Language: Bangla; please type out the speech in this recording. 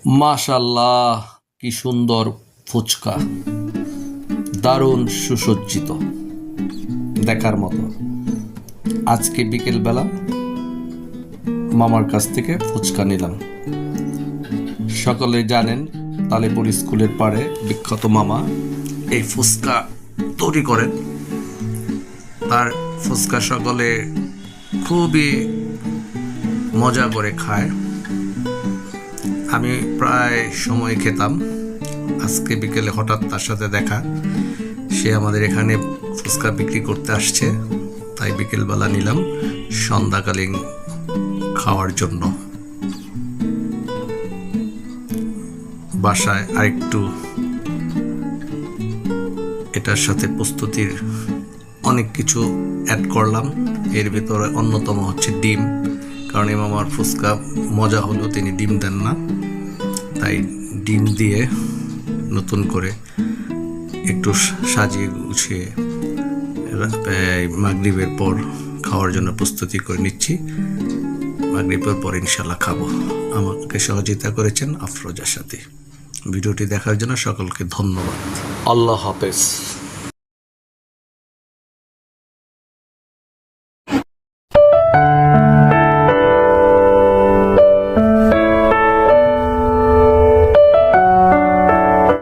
মাশাল্লাহ, কি সুন্দর ফুচকা, দারুণ সুসজ্জিত, দেখার মতো। আজকে বিকেলবেলা মামার কাছ থেকে ফুচকা নিলাম। সকলে জানেন তালেপুর স্কুলের পাড়ে বিখ্যাত মামা এই ফুচকা তৈরি করেন। তার ফুচকা সকলে খুবই মজা করে খায়। আমি প্রায় সময় খেতাম। আজকে বিকেলে হঠাৎ তার সাথে দেখা, সে আমাদের এখানে ফুচকা বিক্রি করতে আসছে, তাই বিকেলবেলা নিলাম সন্ধ্যাকালীন খাওয়ার জন্য। বাসায় আরেকটু এটার সাথে প্রস্তুতির অনেক কিছু অ্যাড করলাম। এর ভিতরে অন্যতম হচ্ছে ডিম, কারণ এই মামার ফুচকা মজা হলেও তিনি ডিম দেন না, তাই ডিম দিয়ে নতুন করে একটু সাজিয়ে গুছিয়ে মাগরিবের পর খাওয়ার জন্য প্রস্তুতি করে নিচ্ছি। মাগরিবের পর ইনশাল্লাহ খাবো। আমাকে সহযোগিতা করেছেন আফরোজার সাথে। ভিডিওটি দেখার জন্য সকলকে ধন্যবাদ। আল্লাহ হাফেজ।